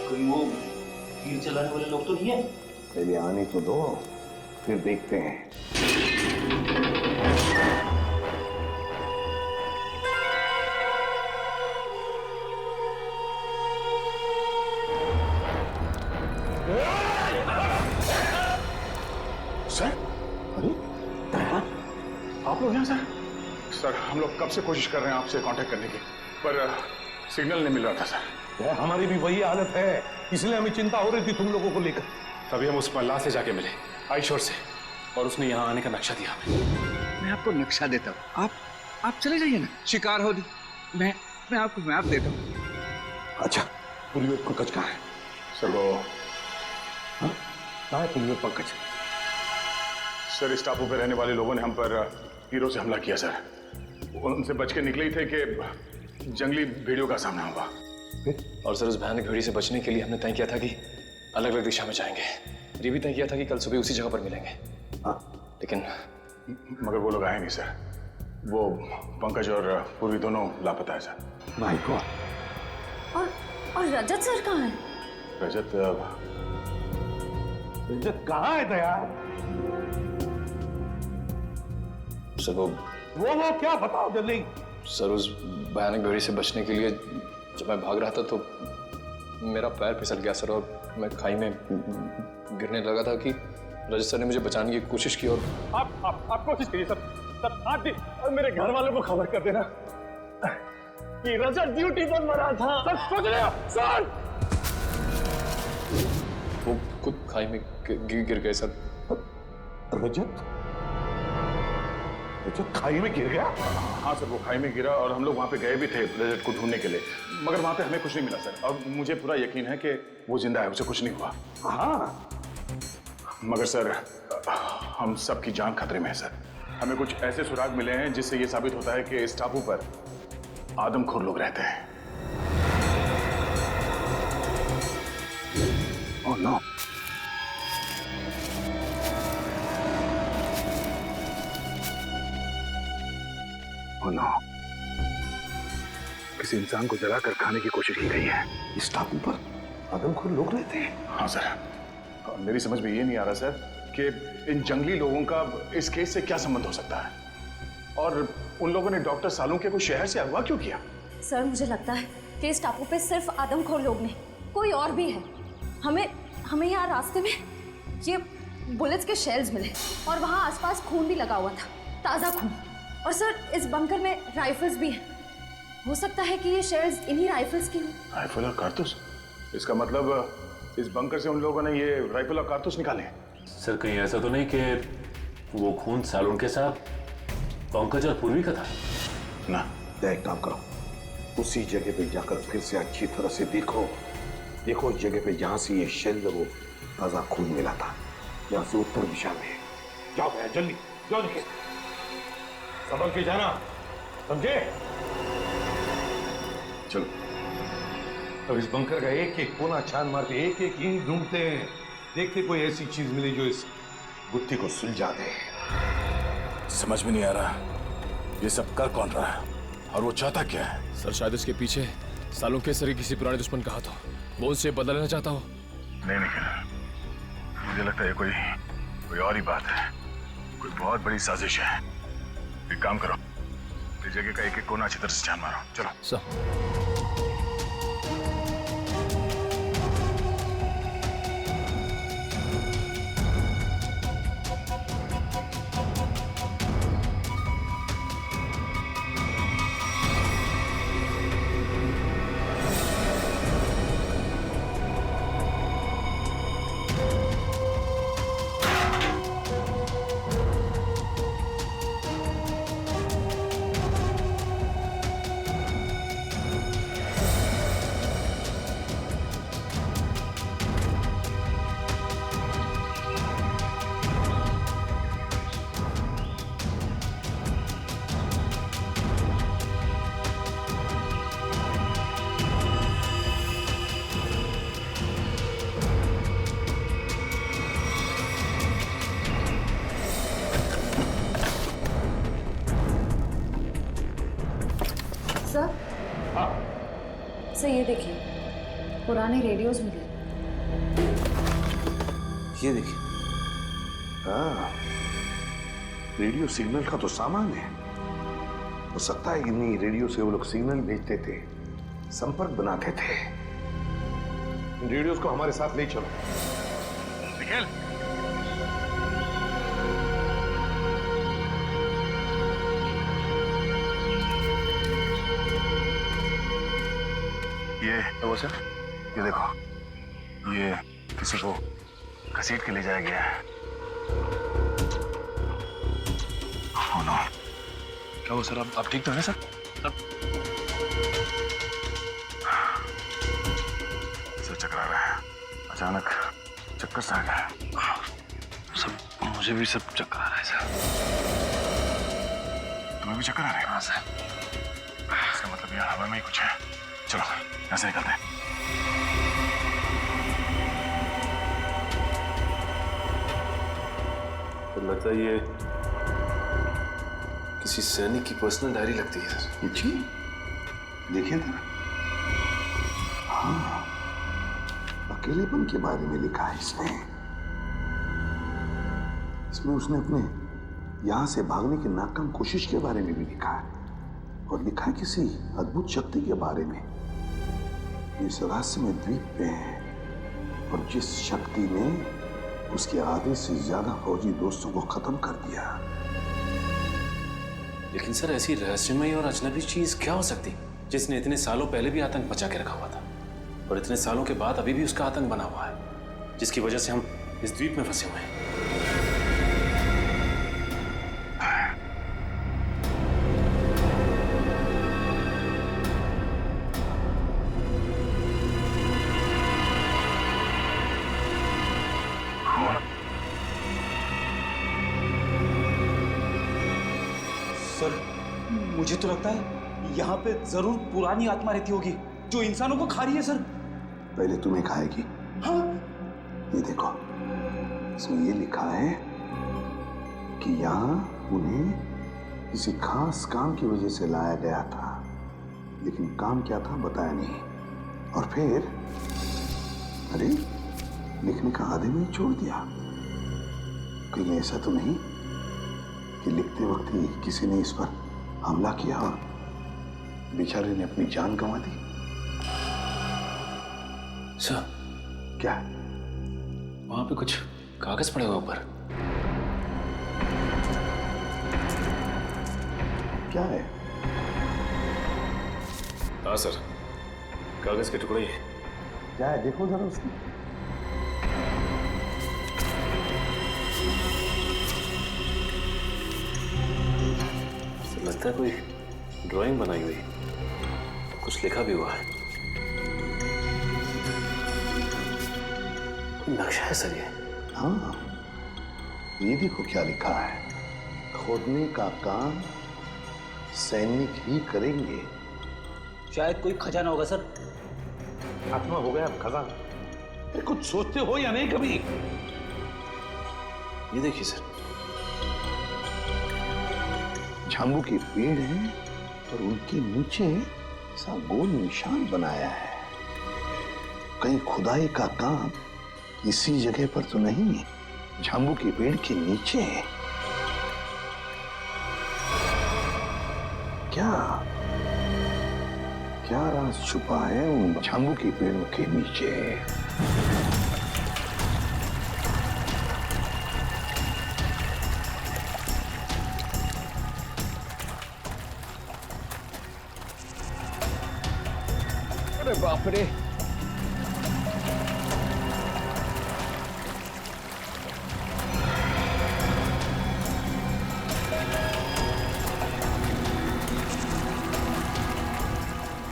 कहीं वो तीर चलाने वाले लोग तो नहीं है? पहले आने तो दो, फिर देखते हैं। सर, अरे आप लोग यहाँ सर? सर हम लोग कब से कोशिश कर रहे हैं आपसे कांटेक्ट करने की, पर सिग्नल नहीं मिल रहा था सर। हमारी भी वही हालत है, इसलिए हमें चिंता हो रही थी तुम लोगों को लेकर। तभी हम उस मल्लाह से जाके मिले, आईशोर से, और उसने यहाँ आने का नक्शा दिया हमें। मैं आपको नक्शा देता हूँ, आप चले जाइए ना, शिकार हो दी। मैं आपको मैप देता हूँ। अच्छा, पुलिस पंकज कहाँ है? सर वो कहाँ है पुलिस पंकज? सर इस टापू पे रहने वाले लोगों ने हम पर तीरों से हमला किया सर। उनसे बच के निकले ही थे कि जंगली भेड़ियों का सामना हुआ। और सर उस भयानक भेड़ी से बचने के लिए हमने तय किया था कि अलग अलग दिशा में जाएंगे। ये भी तय किया था कि कल सुबह उसी जगह पर मिलेंगे। लेकिन मगर वो लोग आए नहीं सर। वो पंकज और पूर्वी दोनों लापता है सर। My God. और रजत सर कहाँ है? रजत कहाँ है दया? सर वो क्या बताओ जल्दी। सर उस भयानक भेड़ी से बचने के लिए जब मैं भाग रहा था तो मेरा पैर फिसल गया सर, और मैं खाई में गिरने लगा था कि रजत सर ने मुझे बचाने की कोशिश की। और आप कोशिश करिए सर। सर आप भी मेरे घर वालों को खबर कर देना कि रजत ड्यूटी पर मरा था। सर सोच रहे हो सर? वो खुद खाई में गिर गए सर। रजत खाई में गिर गया? हाँ सर, वो खाई में गिरा और हम लोग वहाँ पे गए भी थे रजत को ढूंढने के लिए, मगर वहाँ पे हमें कुछ नहीं मिला सर। और मुझे पूरा यकीन है कि वो जिंदा है, उसे कुछ नहीं हुआ। हाँ, मगर सर हम सबकी जान खतरे में है सर। हमें कुछ ऐसे सुराग मिले हैं जिससे ये साबित होता है कि इस टापू पर आदमखोर लोग रहते हैं। Oh no. नो, किसी इंसान को जलाकर खाने की कोशिश की गई है। इस टापू पर आदमखोर लोग रहते हैं? हाँ सर, मेरी समझ में ये नहीं आ रहा सर कि इन जंगली लोगों का इस केस से क्या संबंध हो सकता है, और उन लोगों ने डॉक्टर सालुंके को शहर से अगवा क्यों किया? सर मुझे लगता है कि इस टापू पे सिर्फ आदमखोर लोग नहीं, कोई और भी है। हमें यहाँ रास्ते में ये बुलेट्स के शेल्स मिले और वहाँ आसपास खून भी लगा हुआ था, ताज़ा खून। और सर इस बंकर में राइफल्स भी हैं। हो सकता है कि ये शेल्स इन्हीं राइफल्स की हों। राइफल और कारतूस? इसका मतलब इस बंकर से उन लोगों ने ये राइफल और कारतूस निकाले? सर कहीं ऐसा तो नहीं कि वो खून सालुंके साहब पंकज और पूर्वी का था? ना। एक काम करो, उसी जगह पे जाकर फिर से अच्छी तरह से देखो उस जगह पे जहां से ये शेल वो ताजा खून मिला था, यहाँ से उत्तर दिशा में। जाओ भैया, जल्दी जाओ, निकल संभल के जाना, समझे? चलो। अब इस बंकर का एक एक कोना छान मार के एक एक ईंट ढूंढते हैं, देखते कोई ऐसी चीज मिले जो इस गुत्थी को सुलझा दे। समझ में नहीं आ रहा ये सब कर कौन रहा है और वो चाहता क्या है? सर शायद इसके पीछे सालुंके सर किसी पुराने दुश्मन का हाथ हो, वो उनसे बदला लेना चाहता हो। नहीं निखिल, मुझे लगता है कोई और ही बात है, कोई बहुत बड़ी साजिश है। एक काम करो, इस जगह का एक एक कोना अच्छी तरह से छान मारो। चलो सर सर ये देखिए, पुराने रेडियोज मिले। ये देखिए। हाँ, रेडियो सिग्नल का तो सामान है। हो सकता है इन्हीं रेडियो से वो लोग सिग्नल भेजते थे, संपर्क बनाते थे। इन रेडियोस को हमारे साथ ले चलो। निखिल, ये वो सर, ये देखो, ये किसी को घसीट के ले जाया गया है। Oh no. क्या हुआ सर? आप ठीक तो हैं सर? सर चकरा रहा है, अचानक चक्कर सा आ गया। सब मुझे भी सब चक्कर आ रहा है सर। तुम्हें भी चक्कर आ रहा है? हाँ सर। इसका मतलब यहाँ हवा में ही कुछ है। चलो यहाँ से निकलते हैं। तो लगता है ये किसी सैनिक की पर्सनल डायरी लगती है सर। ये जी देखिए ना, हाँ, अकेलेपन के बारे में लिखा है इसमें उसने अपने यहां से भागने की नाकाम कोशिश के बारे में भी लिखा है, और लिखा है किसी अद्भुत शक्ति के बारे में जिस रहस्यमय द्वीप पे है, और जिस शक्ति ने उसके आधे से ज्यादा फौजी दोस्तों को खत्म कर दिया। लेकिन सर ऐसी रहस्यमय और अजनबी चीज क्या हो सकती जिसने इतने सालों पहले भी आतंक मचा के रखा हुआ था, और इतने सालों के बाद अभी भी उसका आतंक बना हुआ है, जिसकी वजह से हम इस द्वीप में फंसे हुए हैं। सर, मुझे तो लगता है यहाँ पे जरूर पुरानी आत्मा रहती होगी जो इंसानों को खा रही है सर। पहले तुम्हें खाएगी। हाँ? ये देखो, इसमें ये लिखा है कि यहाँ उन्हें किसी खास काम की वजह से लाया गया था, लेकिन काम क्या था बताया नहीं, और फिर अरे लिखने का आधे में ही छोड़ दिया। कहीं ऐसा तो नहीं कि लिखते वक्त ही किसी ने इस पर हमला किया और बेचारे ने अपनी जान गंवा दी? सर, क्या वहां पे कुछ कागज पड़े हुए ऊपर। क्या है? हाँ सर, कागज के टुकड़े ही। क्या है देखो जरा उसको। लगता है कोई ड्राइंग बनाई हुई, कुछ लिखा भी हुआ है। नक्शा है सर ये। हाँ, ये देखो क्या लिखा है, खोदने का काम सैनिक ही करेंगे। शायद कोई खजाना होगा सर। आत्मा हो गया खजाना। कुछ सोचते हो या नहीं कभी? ये देखिए सर, झांबू के पेड़ हैं और उनके नीचे सा गोल निशान बनाया है। कहीं खुदाई का काम इसी जगह पर तो नहीं, झांबू के पेड़ के नीचे। क्या क्या राज छुपा है उन झांबू के पेड़ों के नीचे? अरे बाप रे,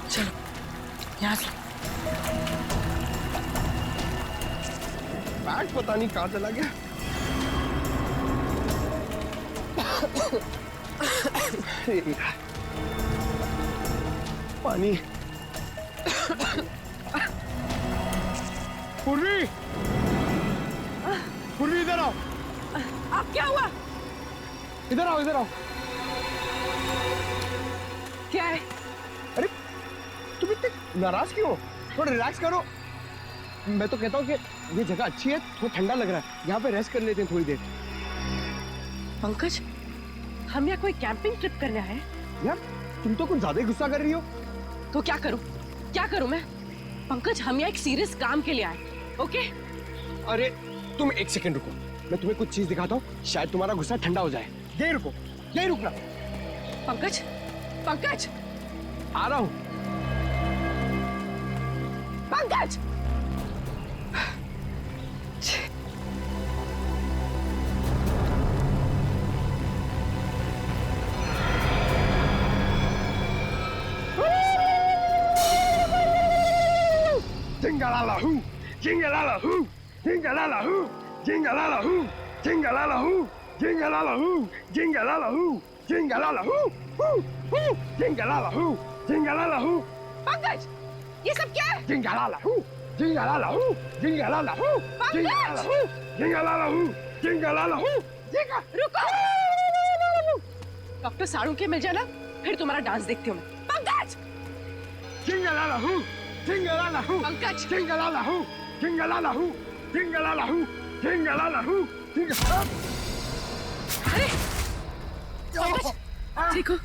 चलो यहाँ से। बैग पता नहीं कहाँ चला गया। पानी। पूर्वी, पूर्वी इधर आओ। अब क्या हुआ? इधर आओ, इधर आओ। क्या है? अरे तुम इतने नाराज क्यों हो? थोड़ा रिलैक्स करो। मैं तो कहता हूँ कि ये जगह अच्छी है, थोड़ा ठंडा लग रहा है, यहाँ पे रेस्ट कर लेते हैं थोड़ी देर। पंकज, हम यहाँ कोई कैंपिंग ट्रिप करने आए हैं। यार तुम तो कुछ ज्यादा ही गुस्सा कर रही हो। तो क्या करूं? क्या करूं मैं? पंकज, हम यहाँ एक सीरियस काम के लिए आए, ओके? अरे तुम एक सेकंड रुको, मैं तुम्हें कुछ चीज दिखाता हूँ, शायद तुम्हारा गुस्सा ठंडा हो जाए। यही रुको, यही रुकना। पंकज, पंकज, आ रहा हूँ। Pankaj! Jingalala-hoo, jingalala-hoo, jingalala-hoo, jingalala-hoo, jingalala-hoo, jingalala-hoo, jingalala-hoo, jingalala-hoo, hoo, hoo, jingalala-hoo, jingalala-hoo. Pankaj, ये सब क्या है? Jingalala-hoo, jingalala-hoo, jingalala-hoo, jingalala-hoo, jingalala-hoo, jingalala-hoo, रुको! डॉक्टर साड़ू के मिल जाना, फिर तुम्हारा डांस देखती हूँ मैं। Pankaj! jingalala-hoo, jingalala-hoo, Pankaj! jingalala-hoo, jingalala-hoo, jingalala-hoo, jingalala-hoo, jingalala-hoo. अरे! पंकज! ठीक हो तुम?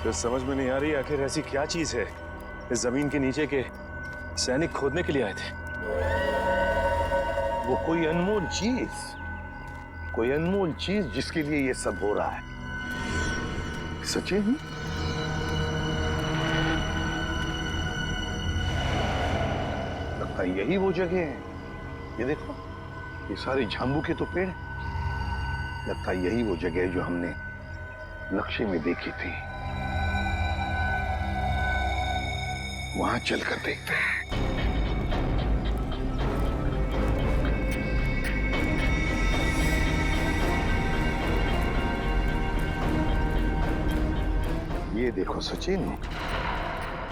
तो समझ में नहीं आ रही आखिर ऐसी क्या चीज है इस जमीन के नीचे के सैनिक खोदने के लिए आए थे। वो कोई अनमोल चीज जिसके लिए ये सब हो रहा है। सचिन, लगता है यही वो जगह है। ये देखो, ये सारे झांबू के तो पेड़ हैं। लगता है यही वो जगह है जो हमने नक्शे में देखी थी। वहां चलकर देखते हैं। ये देखो सचिन,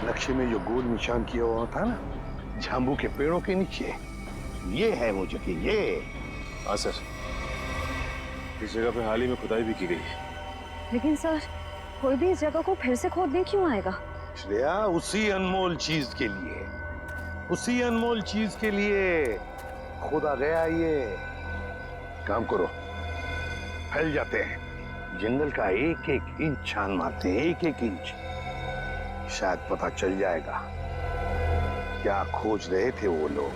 नक्शे में जो गोल निशान किया हुआ था ना झांबू के पेड़ों के नीचे, ये है वो जगह। ये हाँ सर, इस जगह पे हाल ही में खुदाई भी की गई है। लेकिन सर, कोई भी इस जगह को फिर से खोदने क्यों आएगा? श्रेया, उसी अनमोल चीज के लिए खुदा गया। ये काम करो, फैल जाते हैं, जंगल का एक एक इंच छान मारते हैं, एक एक इंच। शायद पता चल जाएगा क्या खोज रहे थे वो लोग।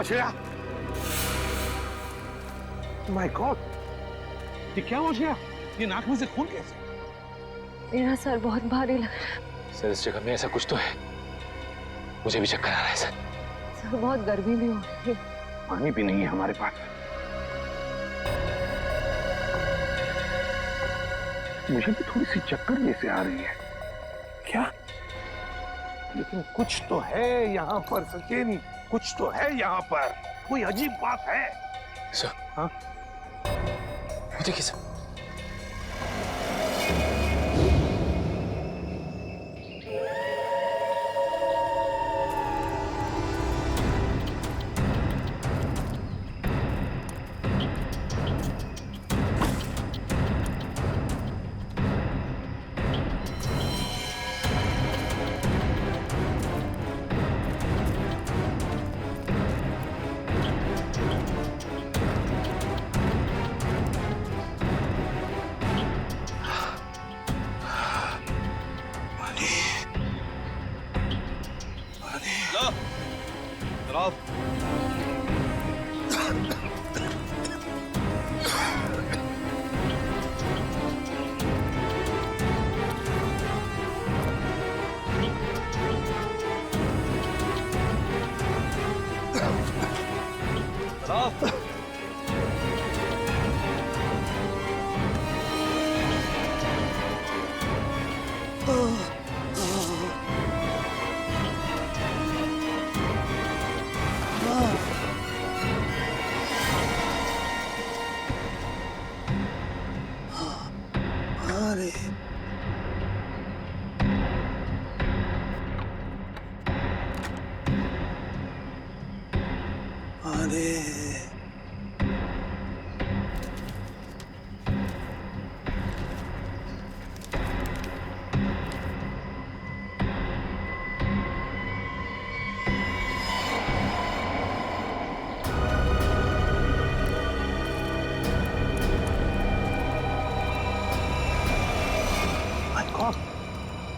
श्रेया, माय गॉड, ये क्या हो गया? ये नाक में से खून कैसे? मेरा सर बहुत भारी लग रहा है। सर, इस जगह में ऐसा कुछ तो है, मुझे भी चक्कर आ रहा है सर। सर, बहुत गर्मी भी हो रही है। पानी भी नहीं है हमारे पास। मुझे भी थोड़ी सी चक्कर जैसे आ रही है। क्या? लेकिन कुछ तो है यहाँ पर सचिन, कुछ तो है यहाँ पर। कोई अजीब बात है। सर, हाँ? देखिए सर,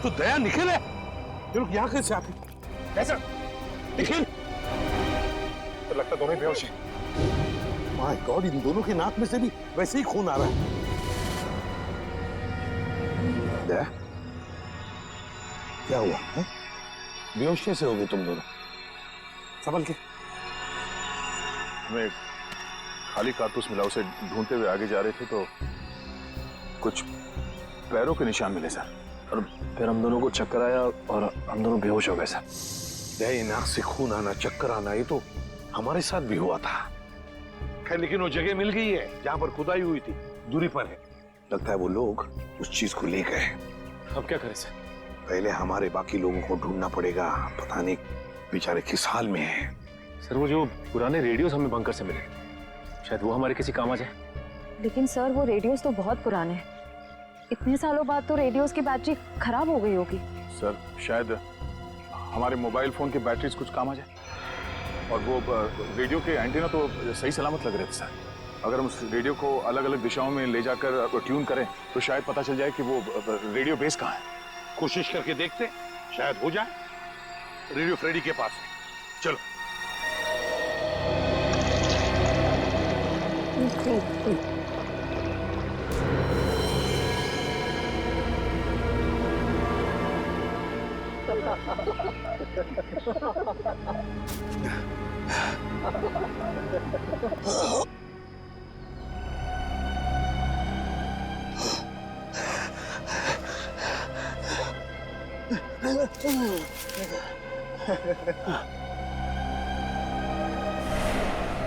तो दया निखिल है। ये लोग यहाँ कैसे आते? कैसे? निखिल? तो लगता दोनों ही बेहोश हैं। माय गॉड, इन दोनों के नाक में से भी वैसे ही खून आ रहा है। दया, क्या हुआ है? बेहोश कैसे हो गए तुम दोनों? संभल के। हमें खाली कारतूस मिला, उसे ढूंढते हुए आगे जा रहे थे तो कुछ पैरों के निशान मिले सर, और फिर हम दोनों को चक्कर आया और हम दोनों बेहोश हो गए सर। दया, नाक से खून आना, चक्कर आना, ये तो हमारे साथ भी हुआ था। खैर, लेकिन वो जगह मिल गई है जहां पर खुदाई हुई थी, दूरी पर है। लगता है वो लोग उस चीज को ले गए। अब क्या करें सर? पहले हमारे बाकी लोगों को ढूंढना पड़ेगा। पता नहीं बेचारे किस हाल में हैं। सर वो जो पुराने रेडियोस हमें बंकर से मिले, शायद वो हमारे किसी काम आ जाए। लेकिन सर वो रेडियोस तो बहुत पुराने हैं। इतने सालों बाद तो रेडियोस की बैटरी खराब हो गई होगी। सर शायद हमारे मोबाइल फोन की बैटरीज कुछ काम आ जाए। और वो रेडियो के एंटीना तो सही सलामत लग रहे थे सर। अगर हम उस रेडियो को अलग अलग दिशाओं में ले जाकर ट्यून करें तो शायद पता चल जाए कि वो रेडियो बेस कहाँ है। कोशिश करके देखते, शायद हो जाए। रेडियो फ्रेडी के पास है, चलो।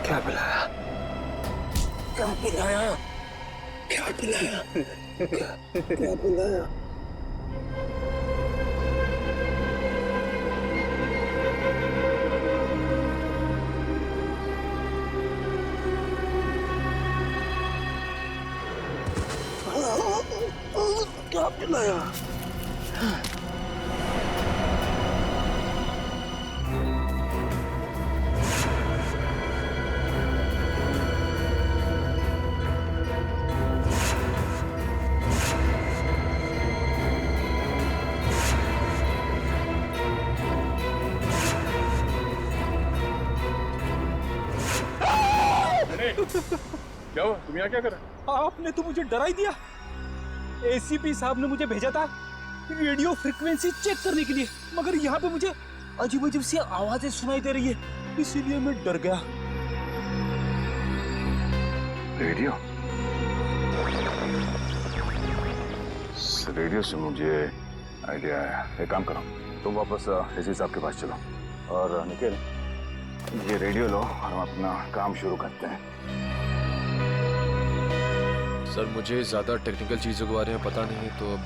क्या पिलाया? क्या पिलाया? क्या पिलाया? क्या पिलाया? क्या पिलाया? क्या हुआ? तुम यहाँ क्या कर रहे हो? आपने तो मुझे डरा ही दिया। एसीपी साहब ने मुझे भेजा था रेडियो फ्रीक्वेंसी चेक करने के लिए, मगर यहाँ पे मुझे अजीब अजीब सी आवाजें सुनाई दे रही है, इसीलिए मैं डर गया। रेडियो? रेडियो से मुझे आइडिया आया। एक काम करो, तुम वापस एसीपी साहब के पास चलो और निखिल ये रेडियो लो और हम अपना काम शुरू करते हैं। सर मुझे ज्यादा टेक्निकल चीजों के बारे में पता नहीं, तो अब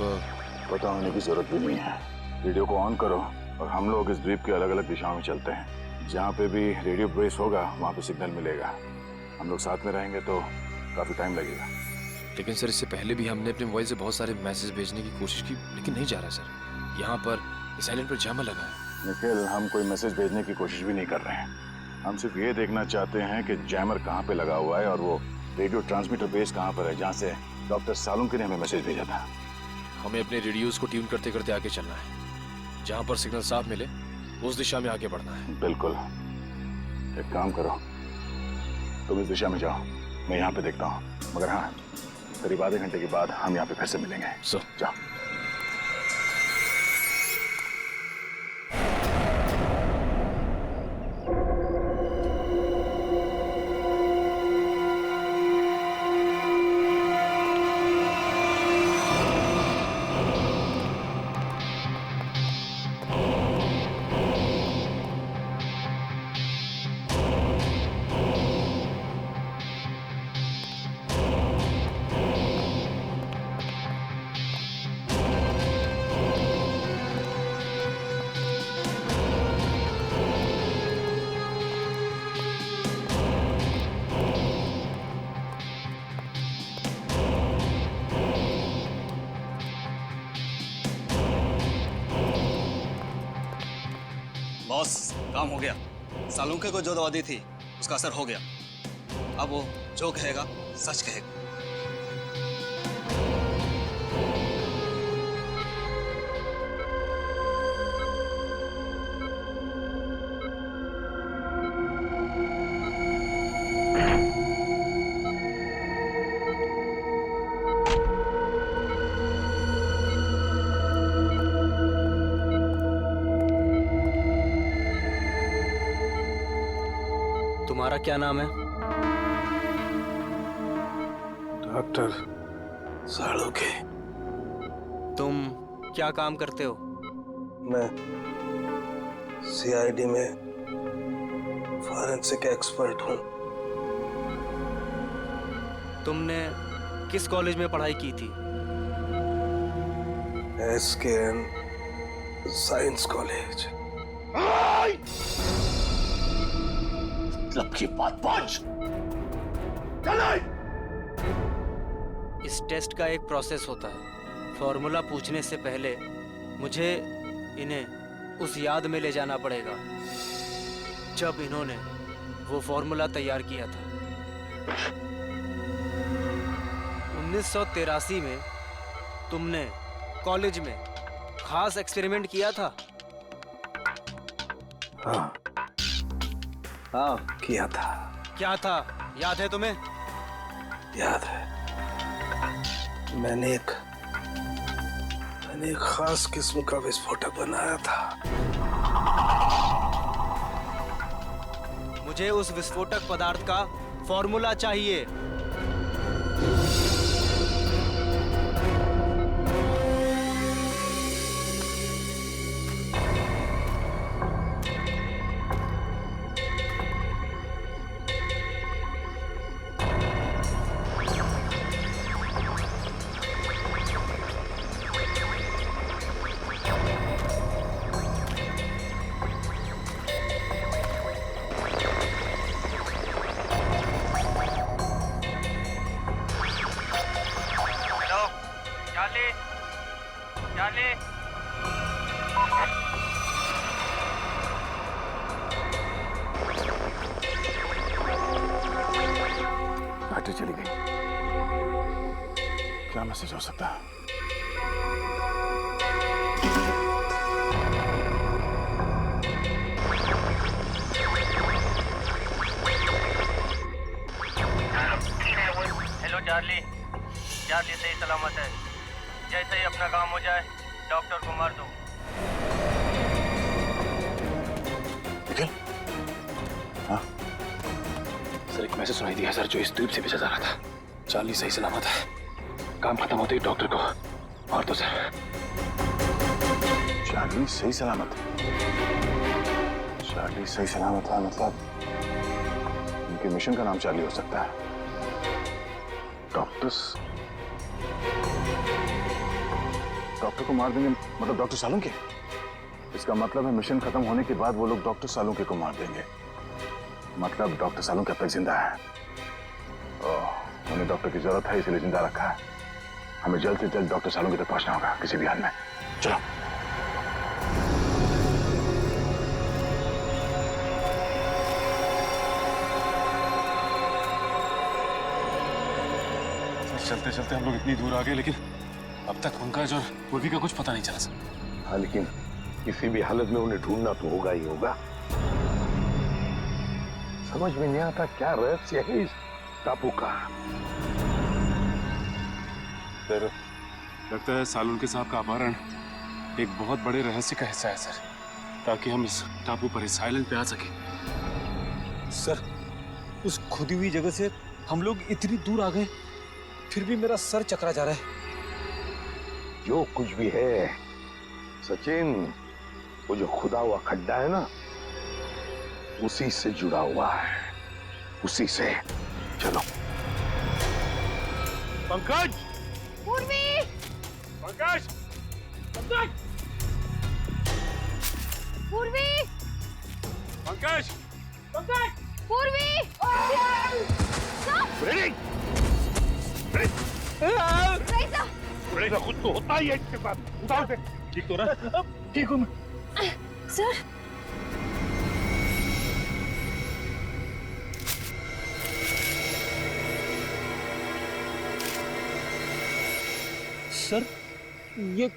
पता होने की जरूरत भी नहीं है। रेडियो को ऑन करो और हम लोग इस द्वीप के अलग अलग दिशाओं में चलते हैं। जहाँ पे भी रेडियो बेस होगा वहाँ पे सिग्नल मिलेगा। हम लोग साथ में रहेंगे तो काफी टाइम लगेगा। लेकिन सर इससे पहले भी हमने अपने मोबाइल से बहुत सारे मैसेज भेजने की कोशिश की, लेकिन नहीं जा रहा सर। यहाँ पर इस आइलैंड पर जैमर लगा है। निखिल, हम कोई मैसेज भेजने की कोशिश भी नहीं कर रहे हैं। हम सिर्फ ये देखना चाहते हैं कि जैमर कहाँ पे लगा हुआ है और वो रेडियो ट्रांसमीटर बेस कहाँ पर है जहाँ से डॉक्टर सालुंके ने हमें मैसेज भेजा था। हमें अपने रेडियोस को ट्यून करते करते आगे चलना है। जहाँ पर सिग्नल साफ मिले उस दिशा में आगे बढ़ना है। बिल्कुल। एक काम करो, तुम इस दिशा में जाओ, मैं यहाँ पे देखता हूँ। मगर हाँ, करीब आधे घंटे के बाद हम यहाँ पे फिर से मिलेंगे। जाओ। बॉस, काम हो गया। सालुंके को जो दवा दी थी उसका असर हो गया। अब वो जो कहेगा सच कहेगा। तुम्हारा क्या नाम है? डॉक्टर सालुंके। तुम क्या काम करते हो? मैं सीआईडी में फॉरेंसिक एक्सपर्ट हूँ। तुमने किस कॉलेज में पढ़ाई की थी? SKN science college. मतलब की बात पहुंच। इस टेस्ट का एक प्रोसेस होता है। फॉर्मूला पूछने से पहले मुझे इन्हें उस याद में ले जाना पड़ेगा जब इन्होंने वो फॉर्मूला तैयार किया था। 1983 में तुमने कॉलेज में खास एक्सपेरिमेंट किया था। हाँ, किया था। क्या था, याद है तुम्हें? याद है। मैंने एक खास किस्म का विस्फोटक बनाया था। मुझे उस विस्फोटक पदार्थ का फॉर्मूला चाहिए। बैटरी चली गई। क्या मैसेज हो सकता है? Hello Charlie. चार्ली सही सलामत है। जैसे ही अपना काम हो जाए डॉक्टर को मार दो। निखिल? हाँ? सर, एक मैसेज सुनाई दिया सर, जो इस द्वीप से भेजा जा रहा था। चार्ली सही सलामत है। काम खत्म होते ही डॉक्टर को मार दो सर। चार्ली सही सलामत? चार्ली सही सलामत है मतलब उनके मिशन का नाम चार्ली हो सकता है। डॉक्टर को मार देंगे मतलब डॉक्टर सालुंके? इसका मतलब है मिशन खत्म होने के बाद वो लोग डॉक्टर सालुंके को मार देंगे। मतलब डॉक्टर सालुंके अब तक जिंदा है। उन्हें डॉक्टर की जरूरत है, इसलिए जिंदा रखा है। हमें जल्द से जल्द डॉक्टर सालुंके तक पहुंचना होगा किसी भी हाल में। चलो। चलते चलते हम लोग इतनी दूर आ गए, लेकिन अब तक पंकज और पूर्वी का कुछ पता नहीं चला सर। हाँ, लेकिन किसी भी हालत में उन्हें ढूंढना तो होगा ही होगा। समझ में नहीं आता क्या रहस्य है इस टापू का। सर, लगता है सालुंके साहब का अपहरण एक बहुत बड़े रहस्य का हिस्सा है सर, ताकि हम इस टापू पर इस आइलैंड पे आ सके। सर, उस खुदी हुई जगह से हम लोग इतनी दूर आ गए, फिर भी मेरा सर चकरा जा रहा है। जो कुछ भी है सचिन, वो जो खुदा हुआ खड्डा है ना, उसी से जुड़ा हुआ है, उसी से। चलो। पंकज! पूर्वी! पंकज! पंकज! पूर्वी! पंकज! पंकज! पूर्वी! रेडी? रईसा! रेडी खुद तो होता ही है इसके साथ। उठाओ से। ठीक तो रहा? ठीक हूँ मैं। सर, सर, ये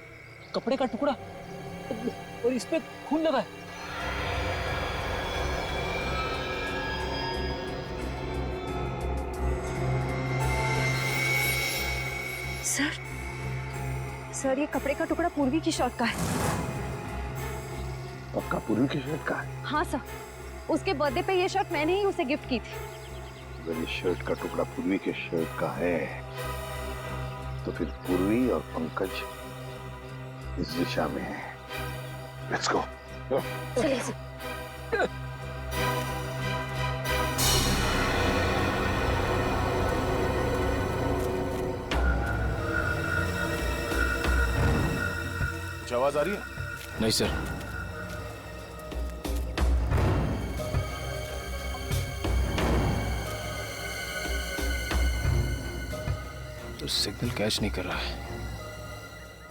कपड़े का टुकड़ा और इस पे खून लगा है। सर ये कपड़े का टुकड़ा पूर्वी की शर्ट का है। पक्का पूर्वी की शर्ट का है? हाँ सर, उसके बर्थडे पे ये शर्ट मैंने ही उसे गिफ्ट की थी। अगर ये शर्ट का टुकड़ा पूर्वी के शर्ट का है तो फिर पूर्वी और पंकज इस दिशा में है। Let's go. चलिए सर। कुछ आवाज आ रही है? नहीं सर। तो सिग्नल कैच नहीं कर रहा है।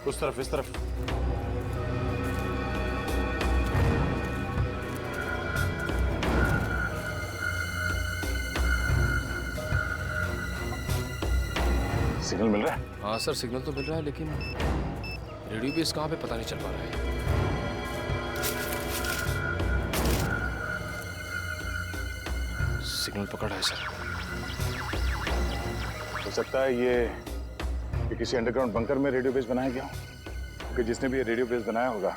उस तरफ, इस तरफ। सिग्नल मिल रहा है? हाँ सर, सिग्नल तो मिल रहा है, लेकिन रेडियो बेस कहाँ पे पता नहीं चल पा रहा है। सिग्नल पकड़ा है सर। हो सकता है ये किसी अंडरग्राउंड बंकर में रेडियो बेस बनाया गया हो, क्योंकि जिसने भी ये रेडियो बेस बनाया होगा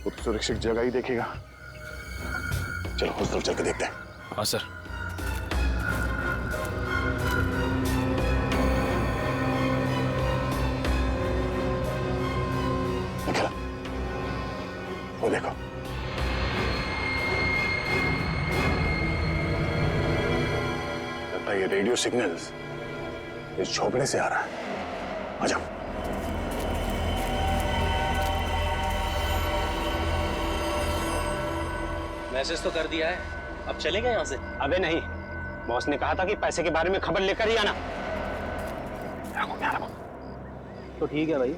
वो तो सुरक्षित जगह ही देखेगा। चलो उस तरफ चल के देखते हैं। हाँ सर। निकला, वो देखो। लगता है ये रेडियो सिग्नल्स इस झोपड़े से आ रहा है। आ जाओ। मैसेज तो कर दिया है, अब चलेगा यहाँ से? अबे नहीं, बॉस ने कहा था कि पैसे के बारे में खबर लेकर ही आना। तो ठीक है भाई,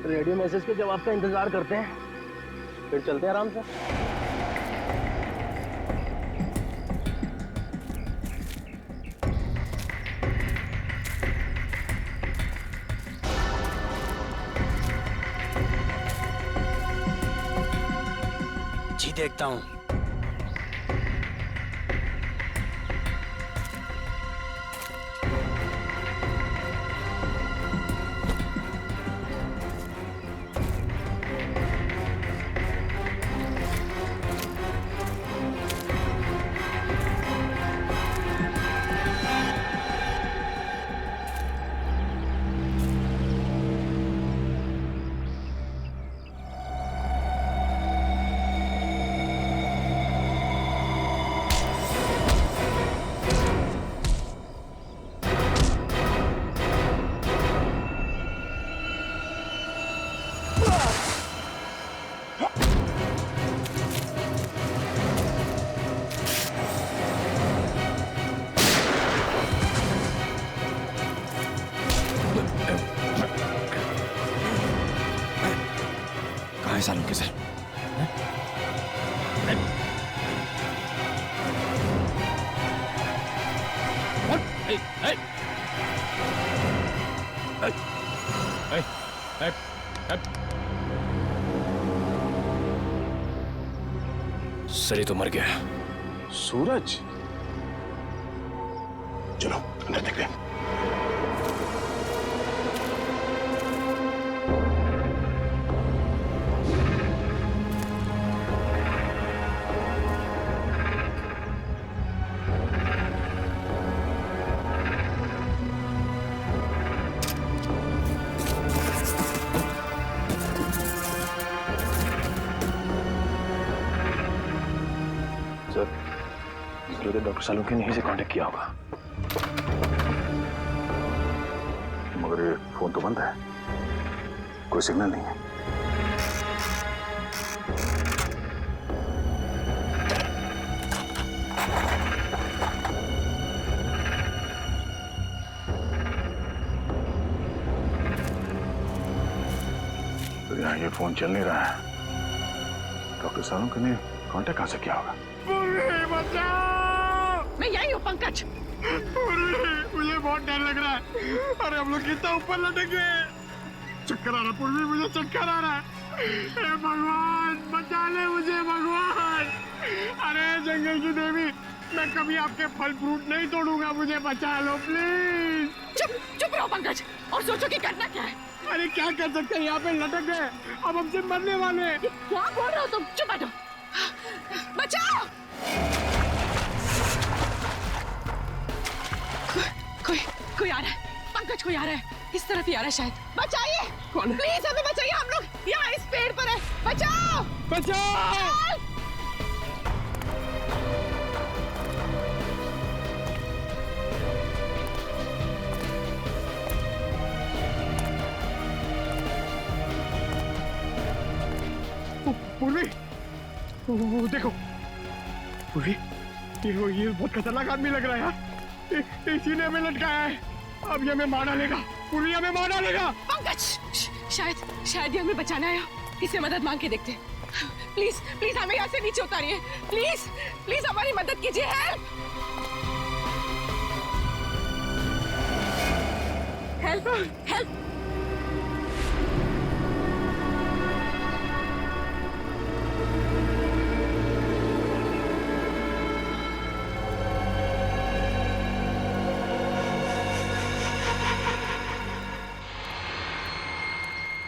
रेडियो मैसेज के जवाब का इंतजार करते हैं, फिर चलते हैं आराम से। जी देखता हूँ। सालुंके सर। सर ये तो मर गया। सूरज? चलो अंदर देखते हैं। सर डॉक्टर सालुंके ने यहीं से कांटेक्ट किया होगा, मगर ये फोन तो बंद है, कोई सिग्नल नहीं है। तो यहाँ ये फोन चल नहीं रहा है, डॉक्टर सालुंके ने कांटेक्ट कहाँ से किया होगा? मैं यही हूँ पंकज। मुझे बहुत डर लग रहा है। अरे हम लोग कितना ऊपर लटके, चक्कर आ रहा पूर्वी, मुझे चक्कर आ रहा है। हे भगवान बचा ले मुझे भगवान। अरे जंगल की देवी, मैं कभी आपके फल फ्रूट नहीं तोड़ूंगा, मुझे बचा लो प्लीज। चुप चुप रहो पंकज और सोचो कि करना क्या है। अरे क्या कर सकते हैं, यहाँ पे लटक गए, अब हमसे मरने वाले हैं। क्या बोल रहे हो तुम? चुप बैठो। बचाओ। कोई आ रहा है पंकज, कोई आ रहा है, इस तरफ ही आ रहा है शायद। बचाइए, कौन है? प्लीज हमें बचाइए, हम लोग यहाँ इस पेड़ पर है। बचाओ बचाओ। पूर्वी, वो देखो पूर्वी, ये बहुत खतरनाक आदमी लग रहा है यार। इसी ने हमें लटकाया है, अब ये हमें मार डालेगा। पूर्वी हमें मार डालेगा। पंकज, शायद ये हमें बचाना आया, इससे मदद मांग के देखते। प्लीज प्लीज हमें यहाँ से नीचे उतारिए, प्लीज प्लीज हमारी मदद कीजिए। Help help help.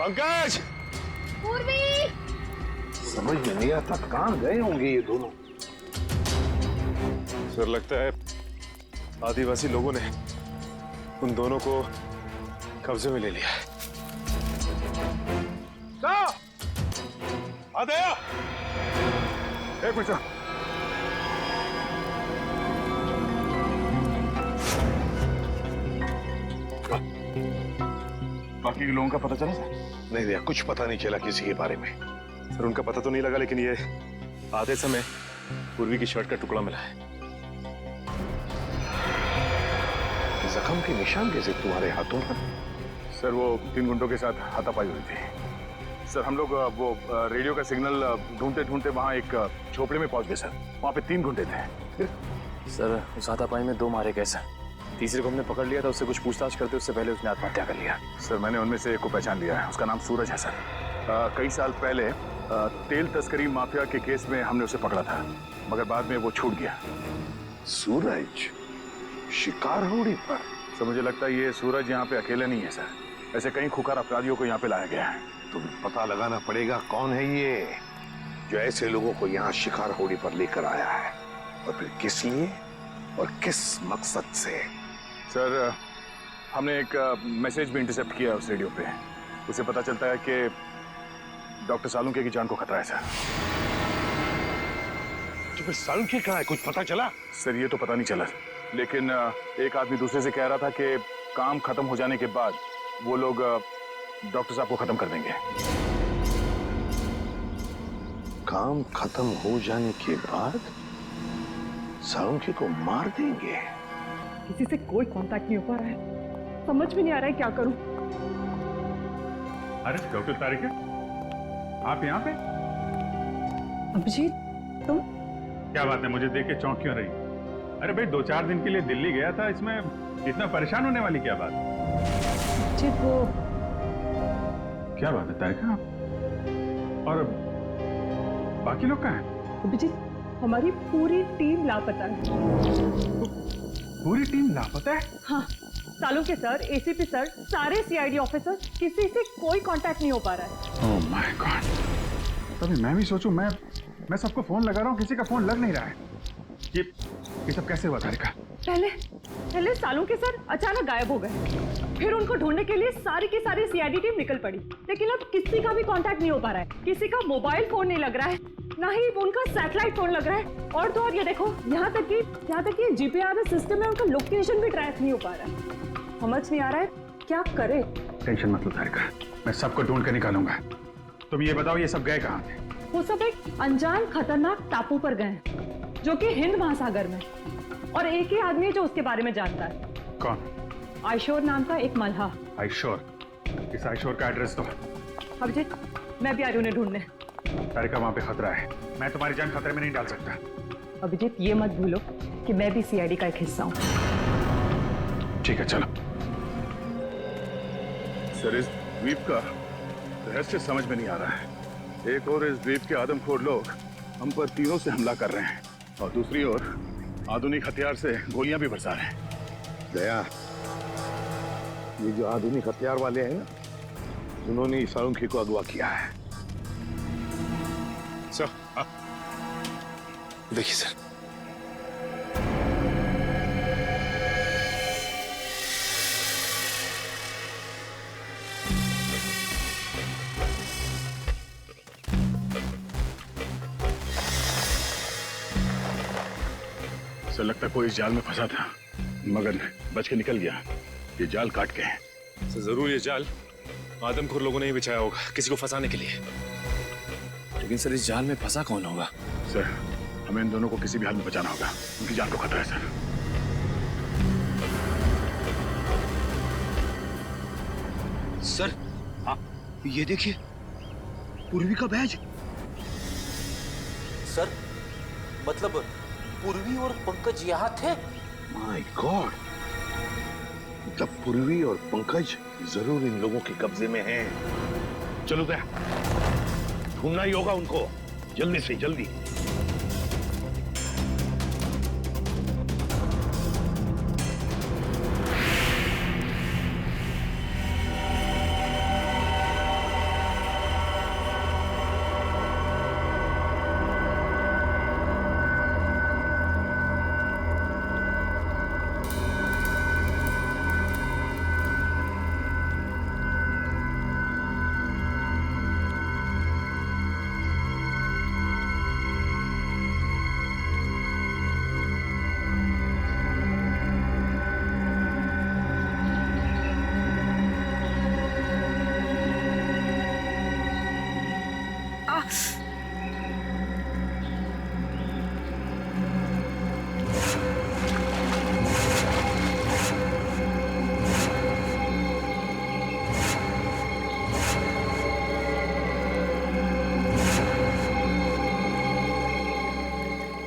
पंकज, पूर्वी, समझ में नहीं आता कहाँ गए होंगे ये दोनों। सर लगता है आदिवासी लोगों ने उन दोनों को कब्जे में ले लिया है। आदया, एक मिनट। बाकी के लोगों का पता चला सर? नहीं भैया, कुछ पता नहीं चला किसी के बारे में। सर उनका पता तो नहीं लगा, लेकिन ये आधे समय पूर्वी की शर्ट का टुकड़ा मिला है। जख्म के निशान कैसे तुम्हारे हाथों पर? सर वो 3 गुंडों के साथ हाथापाई हुई थी। सर हम लोग वो रेडियो का सिग्नल ढूंढते ढूंढते वहाँ एक झोपड़े में पहुंच गए सर। वहाँ पे 3 गुंडे थे। सर उस हाथापाई में 2 मारे गए सर। तीसरे को हमने पकड़ लिया था, उससे कुछ पूछताछ करते उससे पहले उसने आत्महत्या कर लिया। सर मैंने उनमें से एक को पहचान लिया है, उसका नाम सूरज है सर। कई साल पहले तेल तस्करी माफिया के केस में हमने उसे पकड़ा था, मगर बाद में वो छूट गया। सूरज शिकार होड़ी पर? सर मुझे लगता है ये सूरज यहाँ पे अकेले नहीं है सर, ऐसे कई खुकार अपराधियों को यहाँ पे लाया गया है। तो पता लगाना पड़ेगा कौन है ये जो ऐसे लोगों को यहाँ शिकार होड़ी पर लेकर आया है, और फिर किस लिए और किस मकसद से। सर हमने एक मैसेज भी इंटरसेप्ट किया उस रेडियो पे, उसे पता चलता है कि डॉक्टर सालुंके की जान को खतरा है सर। तो फिर सालुंके कहाँ है, कुछ पता चला? सर ये तो पता नहीं चला, लेकिन एक आदमी दूसरे से कह रहा था कि काम खत्म हो जाने के बाद वो लोग डॉक्टर साहब को खत्म कर देंगे। काम खत्म हो जाने के बाद सालुंके को मार देंगे? किसी से कोई कांटेक्ट नहीं हो पा रहा है, समझ में नहीं आ रहा है क्या करूं। अरे डॉक्टर तारिका, आप यहाँ पे? अभिजीत तुम? क्या बात है, मुझे देख के चौंक क्यों रही? अरे भाई 2-4 दिन के लिए दिल्ली गया था, इसमें इतना परेशान होने वाली क्या बात? अभिजीत वो क्या बात है तारिका, और बाकी लोग कहाँ हैं? अभिजीत हमारी पूरी टीम लापता है। पूरी टीम लापता है? हाँ, सालुंके सर, एसीपी सर, सारे सीआईडी ऑफिसर, किसी से कोई कांटेक्ट नहीं हो पा रहा है। Oh my God. तभी मैं भी सोचूं, मैं सबको फोन लगा रहा हूँ, किसी का फोन लग नहीं रहा है। ये सब कैसे हुआ तारिका? पहले सालुंके सर अचानक गायब हो गए, फिर उनको ढूंढने के लिए सारी की सारी सीआईडी टीम निकल पड़ी, लेकिन अब किसी का भी कांटेक्ट नहीं हो पा रहा है। किसी का मोबाइल फोन नहीं लग रहा है, ना ही उनका सैटेलाइट फोन लग रहा है, और तो और ये देखो, यहाँ तक कि जीपीआरएस सिस्टम में उनका लोकेशन भी ट्रैक नहीं हो पा रहा है। समझ नहीं आ रहा है क्या करे। टेंशन मत लो तारिका, मैं सबको ढूंढ कर निकालूंगा। तुम ये बताओ, ये सब गए कहाँ थे? वो सब एक अनजान खतरनाक टापू पर गए, जो कि हिंद महासागर में, और एक ही आदमी है जो उसके बारे में जानता है। कौन? आयशोर नाम का एक मल्लाह। आयशोर? इस आयशोर का एड्रेस दो। अभिजीत, मैं भी आ रही हूँ उन्हें ढूंढने। तारिका, वहां पे खतरा है, मैं तुम्हारी जान खतरे में नहीं डाल सकता। अभिजीत, ये मत भूलो कि मैं भी सीआईडी का एक हिस्सा हूँ। ठीक है, चलो। सर, इस द्वीप का रहस्य समझ में नहीं आ रहा है। एक और इस द्वीप के आदमखोर लोग हम पर तीरों से हमला कर रहे हैं, और दूसरी ओर आधुनिक हथियार से गोलियां भी बरसा रहे हैं। दया, ये जो आधुनिक हथियार वाले हैं ना, उन्होंने सालुंके को अगवा किया है। सर, देखिए सर, सर लगता कोई इस जाल में फंसा था, मगर बच के निकल गया। ये जाल काट के है। सर जरूर ये जाल आदमखोर लोगों ने ही बिछाया होगा किसी को फंसाने के लिए। लेकिन सर इस जाल में फंसा कौन होगा? सर, हमें इन दोनों को किसी भी हाल में बचाना होगा, उनकी जान को खतरा है। सर, ये देखिए, पूर्वी का बैज। सर, मतलब पूर्वी और पंकज यहाँ थे? माय गॉड, मतलब पूर्वी और पंकज जरूर इन लोगों के कब्जे में हैं। चलो दया, ढूंढना ही होगा उनको, जल्दी से जल्दी।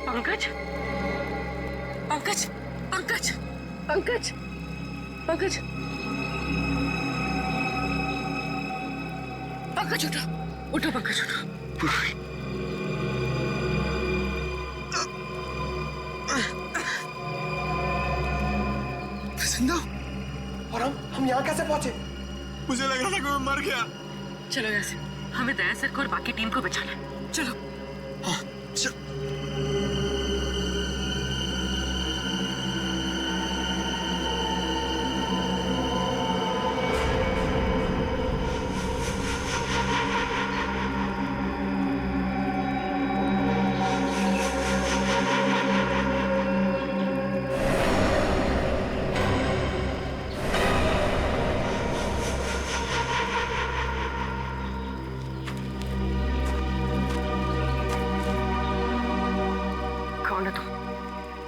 पंकज, पंकज, पंकज, पंकज, पंकज, पंकज उठो, उठो पंकज उठो। जिंदा? और हम यहाँ कैसे पहुंचे? मुझे लग रहा था कि मैं मर गया। चलो यहाँ से, हमें दया सर को और बाकी टीम को बचाना है। चलो। हाँ, चल।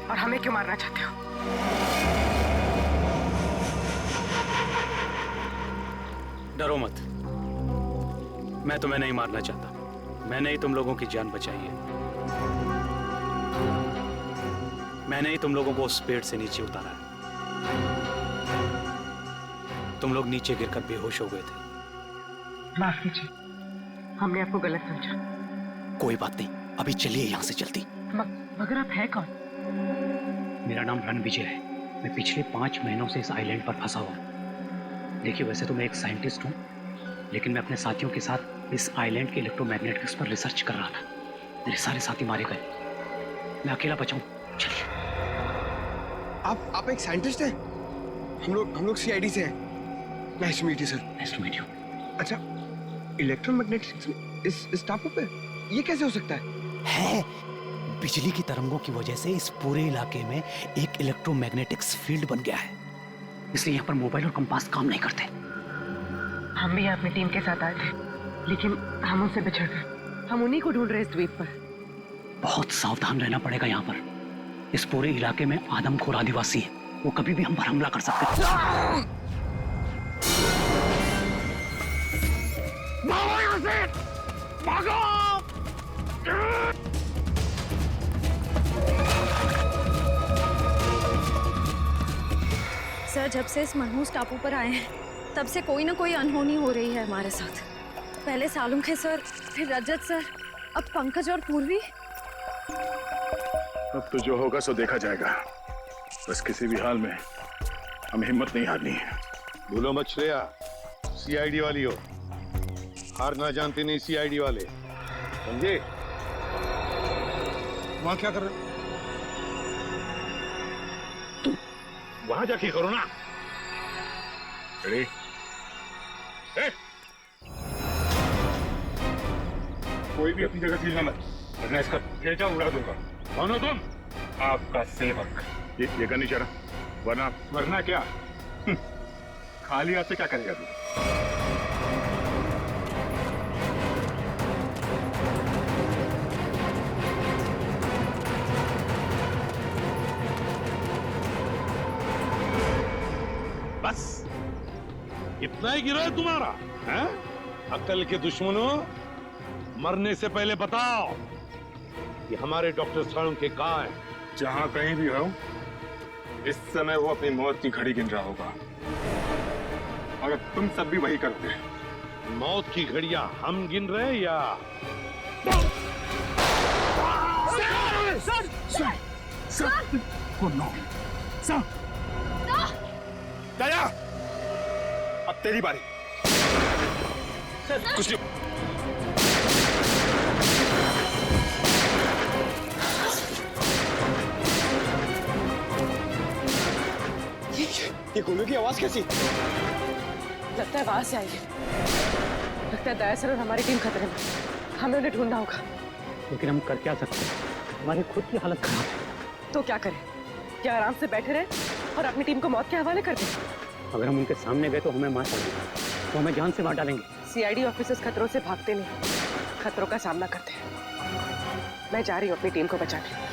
और हमें क्यों मारना चाहते हो? डरो मत, मैं तुम्हें नहीं मारना चाहता। मैंने ही तुम लोगों की जान बचाई है। मैंने ही तुम लोगों को उस पेड़ से नीचे उतारा है। तुम लोग नीचे गिरकर बेहोश हो गए थे। माफ कीजिए, हमने आपको गलत समझा। कोई बात नहीं, अभी चलिए यहाँ से जल्दी। मगर आप है कौन? मेरा नाम रणविजय है। मैं पिछले 5 महीनों से इस आइलैंड पर फंसा हुआ हूँ। देखिए, वैसे तो मैं एक साइंटिस्ट हूँ, लेकिन मैं अपने साथियों के साथ इस आइलैंड के इलेक्ट्रोमैग्नेटिक्स पर रिसर्च कर रहा था। मेरे सारे साथी मारे गए, मैं अकेला बचा हूँ। चलिए। आप एक साइंटिस्ट हैं? हम लोग सीआईडी से हैं। Nice to meet you sir. Nice to meet you. अच्छा, इलेक्ट्रोमैग्नेटिक्स इस टापू पे ये कैसे हो सकता है? बिजली की तरंगों की वजह से इस पूरे इलाके में एक इलेक्ट्रोमैग्नेटिक्स फील्ड बन गया है, इसलिए यहाँ पर मोबाइल और कंपास काम नहीं करते। हम भी अपनी टीम के साथ आए थे, लेकिन हम उनसे बिछड़ गए। हम उन्हीं को ढूंढ रहे इस द्वीप पर। बहुत सावधान रहना पड़ेगा यहाँ पर। इस पूरे इलाके में आदमखोर आदिवासी है, वो कभी भी हम पर हमला कर सकते हैं। भागो यहाँ से! भागो! सर, जब से इस मनहूस टापू पर आए हैं तब से कोई ना कोई अनहोनी हो रही है हमारे साथ। पहले सालुंखे सर, फिर रजत सर, अब पंकज और पूर्वी। अब तो जो होगा सो देखा जाएगा। बस किसी भी हाल में हमें हिम्मत नहीं हारनी है। भूलो मत श्रेया, सीआईडी वाली हो, हारना जानते नहीं सीआईडी वाले, समझे? वहां क्या कर रहे हो? वहां जाके करो ना। रेडी? कोई भी अपनी जगह हिलना मत, वरना इसका भेजा उड़ा दूंगा। कौन हो तुम? आपका सेवक। ये करनी चाह रहा, वरना क्या? खाली हाथ से क्या करेगा तू? बस इतना ही गिरो है तुम्हारा, हैं? अकल के दुश्मनों, मरने से पहले बताओ कि हमारे डॉक्टर सालुंखे कहाँ है? जहां कहीं भी हो, इस समय वो अपनी मौत की घड़ी गिन रहा होगा। और तुम सब भी वही करते हैं। मौत की घड़ियां हम गिन रहे हैं या? दया, अब तेरी बारी। कुछ नहीं। ये गोलू की आवाज कैसी? लगता है बाहर से आई है। लगता है दया सर और हमारी टीम खतरे में। हमें उन्हें ढूंढना होगा। लेकिन हम कर क्या सकते हैं? हमारी खुद की हालत खराब है। तो क्या करें? क्या आराम से बैठे रहे और अपनी टीम को मौत के हवाले कर दें? अगर हम उनके सामने गए तो हमें मार डालेंगे, तो हमें जान से मार डालेंगे। सीआईडी ऑफिसर्स खतरों से भागते नहीं, खतरों का सामना करते हैं। मैं जा रही हूँ अपनी टीम को बचाने।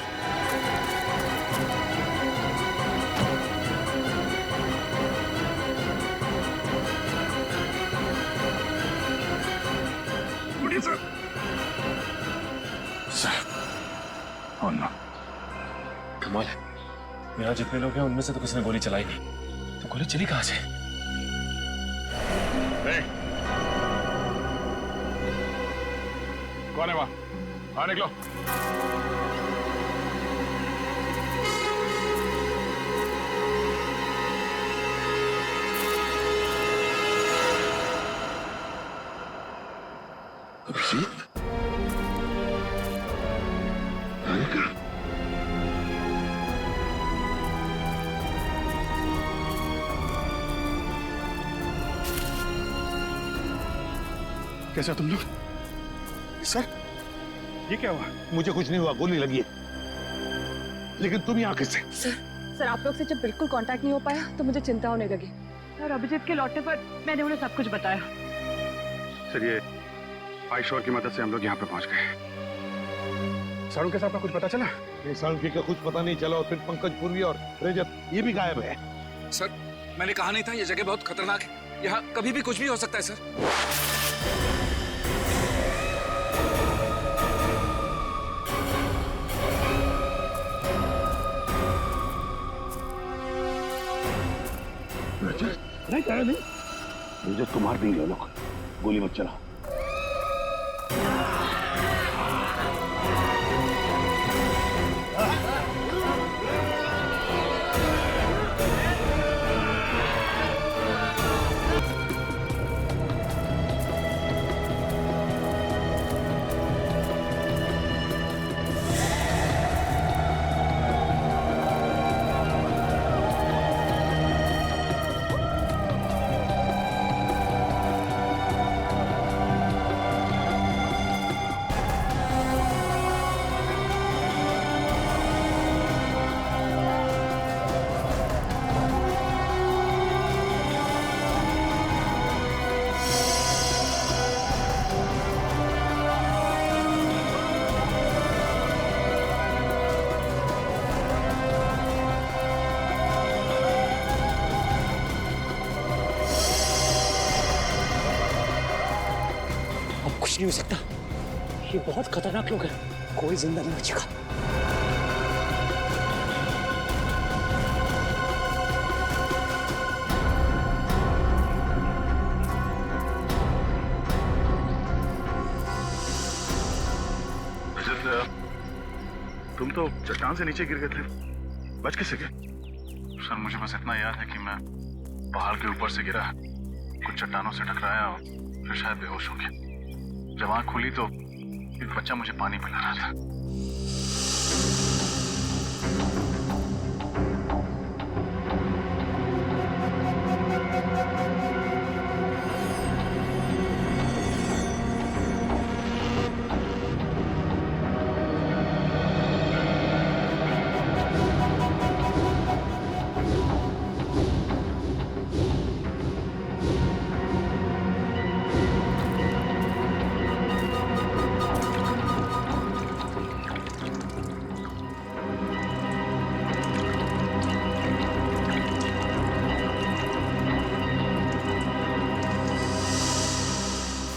कमाल है, यहाँ जितने लोग हैं उनमें से तो किसी ने गोली चलाई नहीं, तो गोली चली कहाँ से? कौन है वहां? बाहर निकलो। अभिजीत, कैसे हो तुम लोग? सर, ये क्या हुआ? मुझे कुछ नहीं हुआ, गोली लगी है। लेकिन तुम यहाँ कैसे? सर, आप लोग से जब बिल्कुल कांटेक्ट नहीं हो पाया तो मुझे चिंता होने लगी। और अभिजीत के लौटने पर मैंने उन्हें सब कुछ बताया। सर, ये आईशोर की मदद से हम लोग यहाँ पे पहुंच गए। सालुंखे साहब का कुछ पता चला? ये सालुंखे का कुछ पता नहीं चला, और फिर पंकज, पूर्वी और रजत ये भी गायब है। सर, मैंने कहा नहीं था ये जगह बहुत खतरनाक है। यहाँ कभी भी कुछ भी हो सकता है सर। नहीं, मुझे तुम्हार नहीं लो लोग, गोली मत चला। कुछ नहीं हो सकता, ये बहुत खतरनाक लोग हैं, कोई जिंदा नहीं बचेगा। तुम तो चट्टान से नीचे गिर गए थे, बच कैसे गए? सर मुझे बस इतना याद है कि मैं पहाड़ के ऊपर से गिरा, कुछ चट्टानों से टकराया और फिर शायद बेहोश हो गया। जब आंख खुली तो एक बच्चा मुझे पानी पिला रहा था।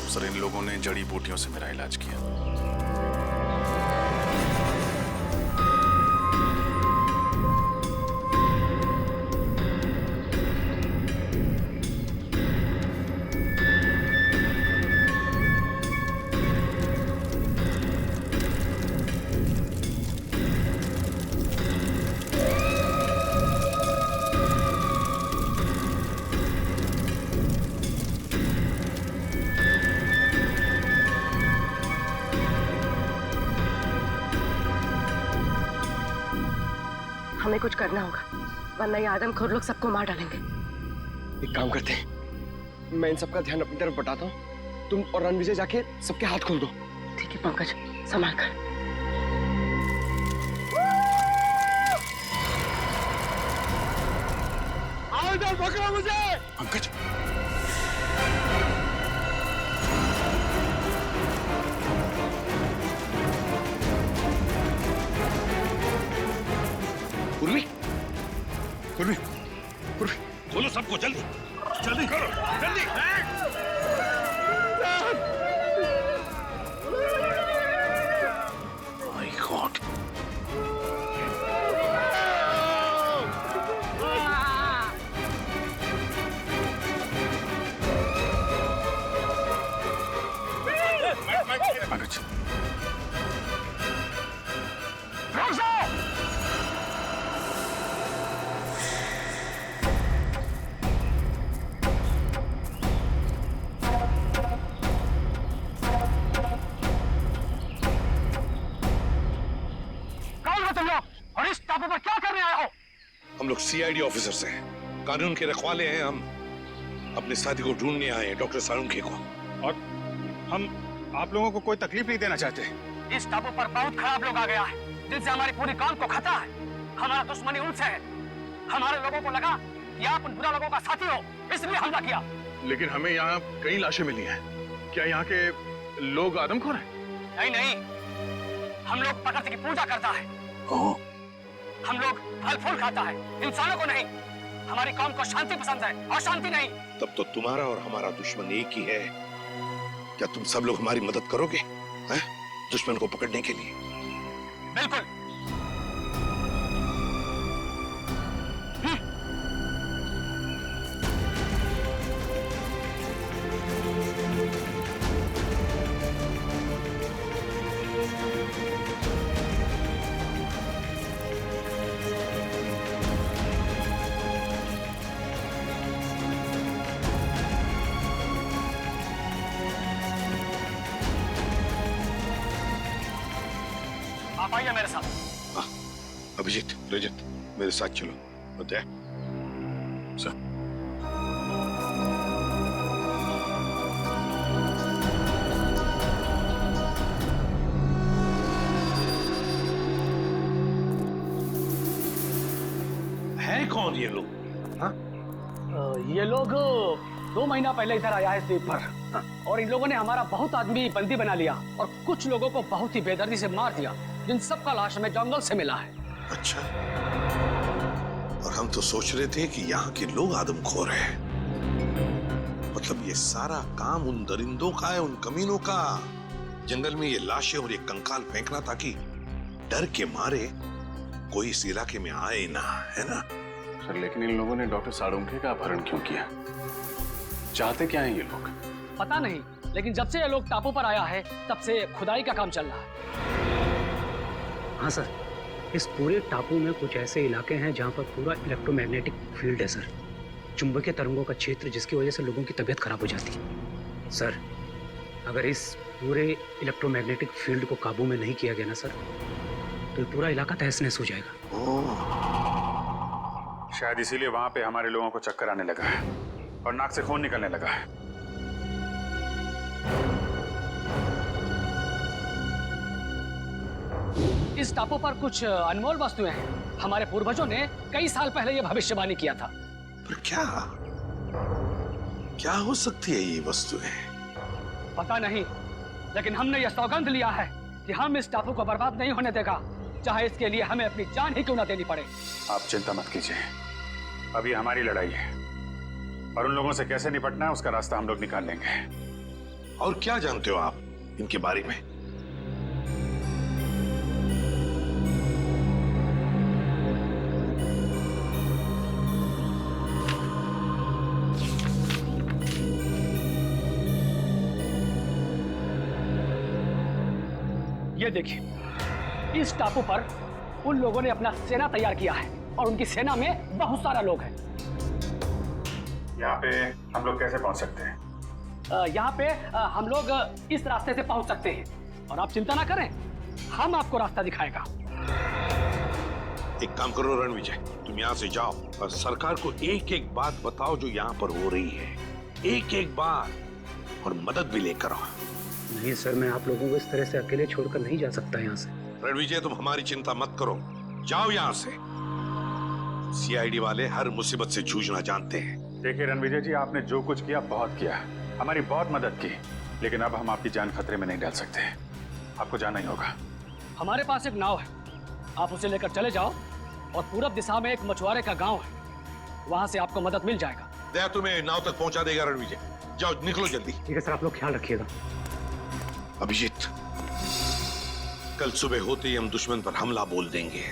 सर इन लोगों ने जड़ी बूटियों से मेरा इलाज किया। हमें कुछ करना होगा, वरना ये आदमखोर लोग सबको मार डालेंगे। एक काम करते हैं, मैं इन सबका ध्यान अपनी तरफ बटाता हूँ, तुम और रणविजय जाके सबके हाथ खोल दो। ठीक है पंकज, संभाल कर। आओ इधर, पकड़ो मुझे। पंकज पूर्वी, पूर्वी, पूर्वी, खोलो सबको जल्दी, जल्दी करो, जल्दी। My God. पंकज हम लोग सीआईडी ऑफिसर्स हैं, कानून के रखवाले हैं। हम अपने साथी को ढूंढने आए हैं, डॉक्टर सालुंखे को। और हम आप लोगों को कोई तकलीफ नहीं देना चाहते। इस टापू पर बहुत खराब लोग आ गया है, जिनसे हमारी पूरी कौम को खतरा है। हमारा दुश्मनी उनसे है। हमारे लोगों को लगा कि आप उन बुरा लोगों का साथी हो, इसलिए हमला किया। लेकिन हमें यहाँ कई लाशें मिली हैं। क्या यहाँ के लोग आदमखोर हैं? नहीं नहीं, हम लोग प्रकृति की पूजा करता है। हम लोग फल फूल खाता है, इंसानों को नहीं। हमारी कौम को शांति पसंद है और शांति नहीं। तब तो तुम्हारा और हमारा दुश्मन एक ही है। क्या तुम सब लोग हमारी मदद करोगे हैं? दुश्मन को पकड़ने के लिए? बिल्कुल। आप आइए मेरे साथ। हाँ, अभिजीत, रजत, मेरे साथ चलो। बताए सर। है कौन ये लोग? हाँ? ये लोग 2 महीना पहले इधर आया है द्वीप पर, और इन लोगों ने हमारा बहुत आदमी बंदी बना लिया और कुछ लोगों को बहुत ही बेदर्दी से मार दिया, जिन सबका लाश हमें जंगल से मिला है। अच्छा, और हम तो सोच रहे थे कि यहाँ के लोग आदमखोर हैं। मतलब ये सारा काम उन दरिंदों का है, उन कमीनों का। जंगल में ये लाशें और ये कंकाल फेंकना ताकि डर के मारे कोई इस इलाके में आए ना, है ना? सर लेकिन इन लोगों ने डॉक्टर साळुंखे का अपहरण क्यों किया? चाहते क्या हैं ये लोग? पता नहीं, लेकिन जब से ये लोग टापू पर आया है तब से खुदाई का काम चल रहा है। हाँ सर, इस पूरे टापू में कुछ ऐसे इलाके हैं जहाँ पर पूरा इलेक्ट्रोमैग्नेटिक फील्ड है सर, चुंबकीय तरंगों का क्षेत्र, जिसकी वजह से लोगों की तबीयत खराब हो जाती है। सर अगर इस पूरे इलेक्ट्रोमैग्नेटिक फील्ड को काबू में नहीं किया गया ना सर, तो ये पूरा इलाका तहस-नहस हो जाएगा। शायद इसीलिए वहां पे हमारे लोगों को चक्कर आने लगा है और नाक से खून निकलने लगा है। इस टापू पर कुछ अनमोल वस्तुएं हैं। हमारे पूर्वजों ने कई साल पहले यह भविष्यवाणी किया था। पर क्या हो सकती है ये वस्तुएं? पता नहीं, लेकिन हमने यह सौगंध लिया है कि हम इस टापू को बर्बाद नहीं होने देगा, चाहे इसके लिए हमें अपनी जान ही क्यों ना देनी पड़े। आप चिंता मत कीजिए, अभी हमारी लड़ाई है और उन लोगों से कैसे निपटना है उसका रास्ता हम लोग निकाल लेंगे। और क्या जानते हो आप इनके बारे में? ये देखिए, इस टापू पर उन लोगों ने अपना सेना तैयार किया है और उनकी सेना में बहुत सारा लोग हैं। यहाँ पे हम लोग कैसे पहुंच सकते हैं? यहाँ पे हम लोग इस रास्ते से पहुंच सकते हैं और आप चिंता ना करें, हम आपको रास्ता दिखाएगा। एक काम करो रणविजय, तुम यहाँ से जाओ और सरकार को एक एक बात बताओ जो यहाँ पर हो रही है, एक एक बात, और मदद भी लेकर आओ। नहीं सर, मैं आप लोगों को इस तरह से अकेले छोड़कर नहीं जा सकता यहाँ से। रणविजय तुम हमारी चिंता मत करो, जाओ यहाँ से। सीआईडी वाले हर मुसीबत से जूझना जानते हैं। देखिए रणविजय जी, आपने जो कुछ किया बहुत किया, हमारी बहुत मदद की, लेकिन अब हम आपकी जान खतरे में नहीं डाल सकते। आपको जाना ही होगा। हमारे पास एक नाव है, आप उसे लेकर चले जाओ और पूरब दिशा में एक मछुआरे का गांव है, वहां से आपको मदद मिल जाएगा। दया तुम्हें नाव तक पहुंचा देगा रणविजय, जाओ निकलो जल्दी। ठीक है सर, आप लोग ख्याल रखिएगा। अभिजीत, कल सुबह होते ही हम दुश्मन पर हमला बोल देंगे।